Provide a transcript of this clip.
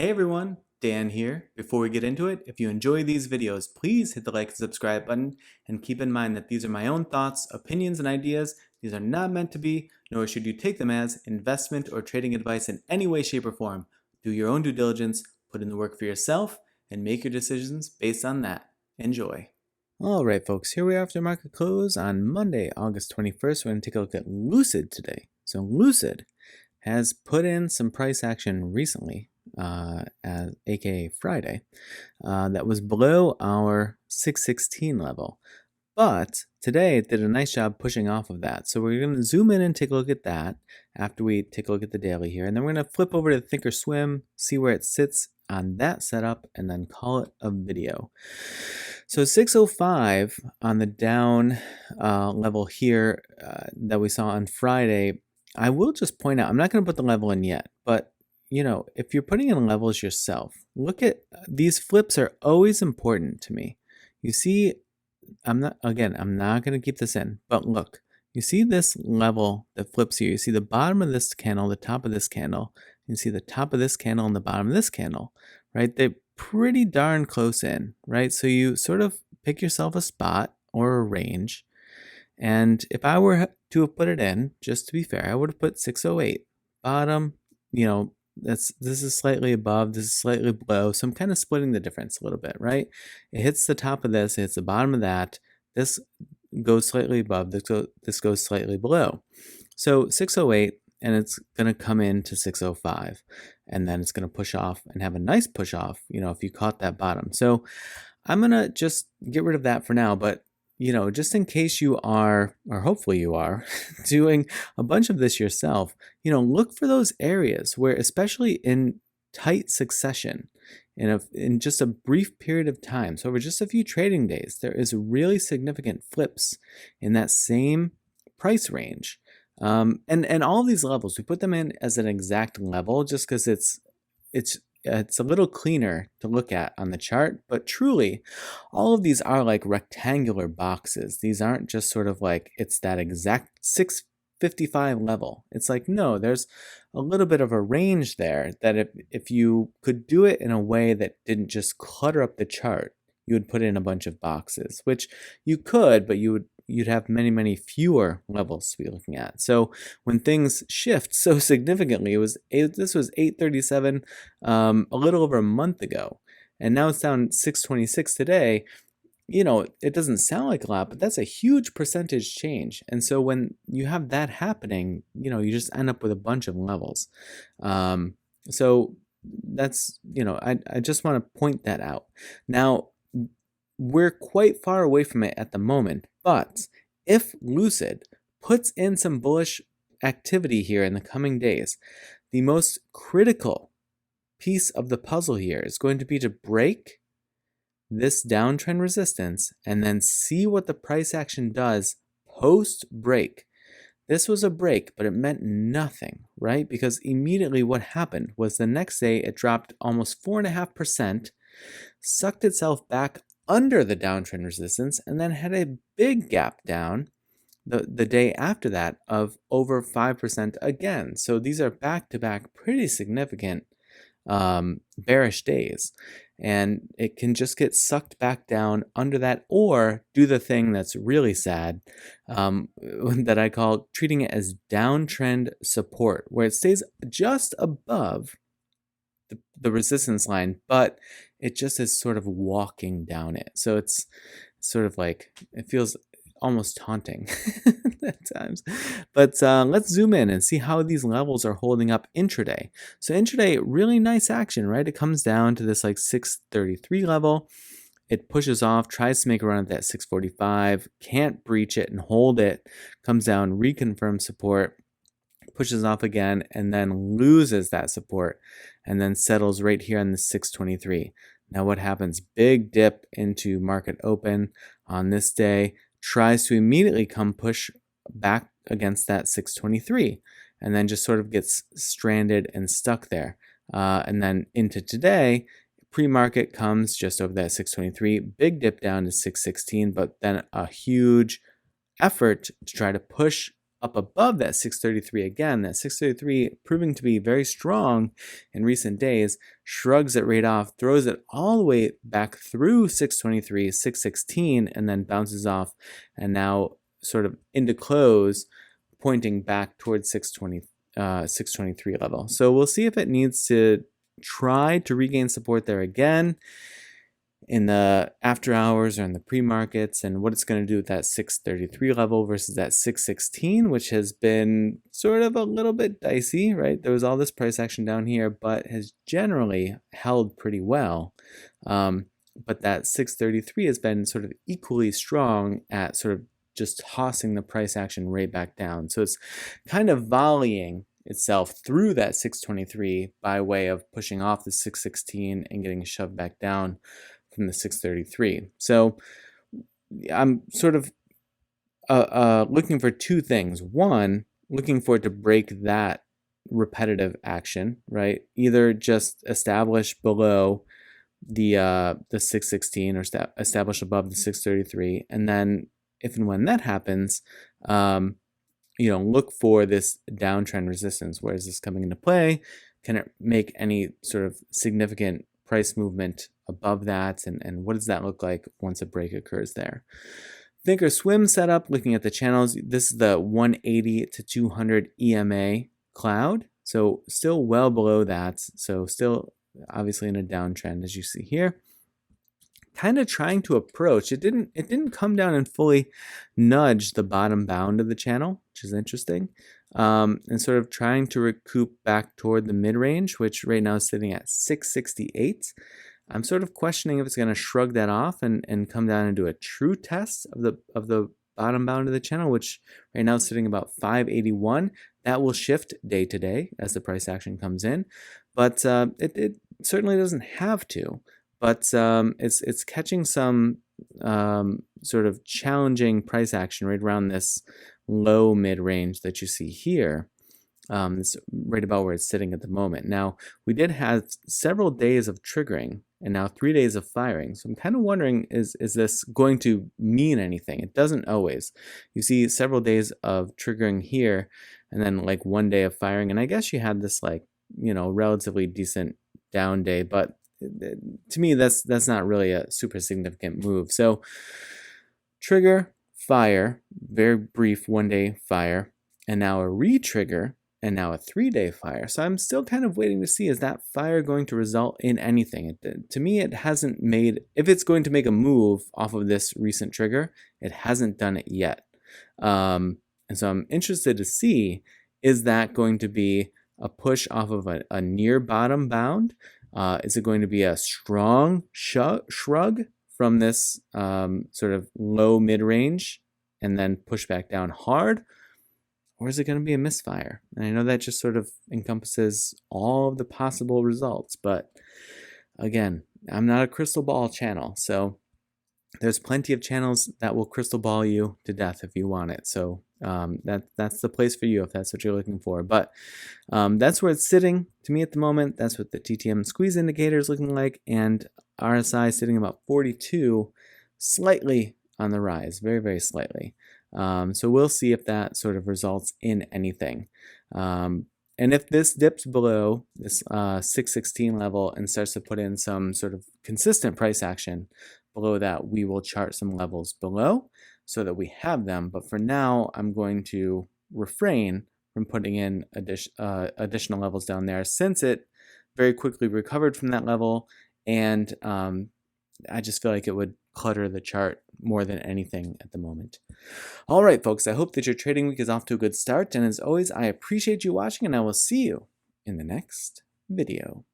Hey everyone, Dan here. Before we get into it, if you enjoy these videos, please hit the like and subscribe button and keep in mind that these are my own thoughts, opinions, and ideas. These are not meant to be, nor should you take them as investment or trading advice in any way, shape, or form. Do your own due diligence, put in the work for yourself, and make your decisions based on that. Enjoy. All right, folks, here we are after market close on Monday, August 21st. We're going to take a look at Lucid today. So Lucid has put in some price action recently, aka Friday, that was below our 616 level. But today it did a nice job pushing off of that. So we're going to zoom in and take a look at that after we take a look at the daily here. And then we're going to flip over to Thinkorswim, see where it sits on that setup, and then call it a video. So 605 on the down level here that we saw on Friday. I will just point out, I'm not going to put the level in yet, but if you're putting in levels yourself, look at these flips are always important to me. You see, I'm not going to keep this in, but look, you see this level that flips here. You see the bottom of this candle, the top of this candle. You see the top of this candle and the bottom of this candle, right? They're pretty darn close in, right? So you sort of pick yourself a spot or a range. And if I were to have put it in, just to be fair, I would have put 608 bottom. This is slightly above, this is slightly below. So I'm kind of splitting the difference a little bit, right? It hits the top of this, it hits the bottom of that. This goes slightly above, this goes slightly below. So 608, and it's going to come into 605, and then it's going to push off and have a nice push off, if you caught that bottom. So I'm going to just get rid of that for now, but just in case you are, or hopefully you are, doing a bunch of this yourself, look for those areas where, especially in tight succession, in just a brief period of time, so over just a few trading days, there is really significant flips in that same price range. And all of these levels, we put them in as an exact level just because it's a little cleaner to look at on the chart, but truly all of these are like rectangular boxes. These aren't just sort of like it's that exact 655 level. It's like, no, there's a little bit of a range there that if you could do it in a way that didn't just clutter up the chart, you would put in a bunch of boxes, which you could, but you'd have many fewer levels to be looking at. So when things shift so significantly, this was 837 a little over a month ago, and now it's down 626 today. It doesn't sound like a lot, but that's a huge percentage change. And so when you have that happening, you just end up with a bunch of levels. So that's, I just want to point that out. Now, we're quite far away from it at the moment, but if Lucid puts in some bullish activity here in the coming days, the most critical piece of the puzzle here is going to be to break this downtrend resistance and then see what the price action does post break. This was a break, but it meant nothing, right? Because immediately what happened was the next day it dropped almost 4.5%, sucked itself back under the downtrend resistance, and then had a big gap down the day after that of over 5% again. So these are back-to-back pretty significant bearish days, and it can just get sucked back down under that, or do the thing that's really sad that I call treating it as downtrend support, where it stays just above the resistance line, but it just is sort of walking down it. So it's sort of like, it feels almost taunting at times. But let's zoom in and see how these levels are holding up intraday. So intraday, really nice action, right? It comes down to this like 633 level. It pushes off, tries to make a run at that 645, can't breach it and hold it, comes down, reconfirms support, pushes off again, and then loses that support, and then settles right here on the 623. Now what happens? Big dip into market open on this day, tries to immediately come push back against that 623, and then just sort of gets stranded and stuck there. And then into today, pre-market comes just over that 623, big dip down to 616, but then a huge effort to try to push up above that 633 again. That 633 proving to be very strong in recent days, shrugs it right off, throws it all the way back through 623, 616, and then bounces off, and now sort of into close, pointing back towards 623 level. So we'll see if it needs to try to regain support there again in the after hours or in the pre-markets, and what it's going to do with that 633 level versus that 616, which has been sort of a little bit dicey, right? There was all this price action down here, but has generally held pretty well. But that 633 has been sort of equally strong at sort of just tossing the price action right back down. So it's kind of volleying itself through that 623 by way of pushing off the 616 and getting shoved back down from the 633. So I'm sort of looking for two things. One, looking for it to break that repetitive action, right? Either just establish below the 616 or establish above the 633, and then if and when that happens, look for this downtrend resistance. Where is this coming into play? Can it make any sort of significant price movement above that? And what does that look like once a break occurs there? Thinkorswim setup, looking at the channels, this is the 180 to 200 EMA cloud. So still well below that. So still obviously in a downtrend, as you see here. Kind of trying to approach. It didn't come down and fully nudge the bottom bound of the channel, which is interesting. And sort of trying to recoup back toward the mid-range, which right now is sitting at 668. I'm sort of questioning if it's going to shrug that off and come down and do a true test of the bottom bound of the channel, which right now is sitting about 581. That will shift day to day as the price action comes in, but it certainly doesn't have to. But it's catching some sort of challenging price action right around this low mid-range that you see here. It's right about where it's sitting at the moment. Now, we did have several days of triggering and now 3 days of firing. So I'm kind of wondering, is this going to mean anything? It doesn't always. You see several days of triggering here and then like 1 day of firing. And I guess you had this relatively decent down day, but to me, that's not really a super significant move. So trigger, fire, very brief 1 day fire, and now a re-trigger, and now a 3 day fire. So I'm still kind of waiting to see, is that fire going to result in anything? To me, it hasn't made, if it's going to make a move off of this recent trigger, it hasn't done it yet. And so I'm interested to see, is that going to be a push off of a near bottom bound? Is it going to be a strong shrug from this sort of low mid-range and then push back down hard? Or is it going to be a misfire? And I know that just sort of encompasses all of the possible results, but again, I'm not a crystal ball channel, so there's plenty of channels that will crystal ball you to death if you want it. So that's the place for you if that's what you're looking for. But that's where it's sitting to me at the moment. That's what the TTM squeeze indicator is looking like, and RSI sitting about 42, slightly on the rise, very, very slightly. So we'll see if that sort of results in anything. And if this dips below this 616 level and starts to put in some sort of consistent price action below that, we will chart some levels below so that we have them. But for now, I'm going to refrain from putting in additional levels down there, since it very quickly recovered from that level, and I just feel like it would clutter the chart more than anything at the moment. All right, folks, I hope that your trading week is off to a good start, and as always, I appreciate you watching, and I will see you in the next video.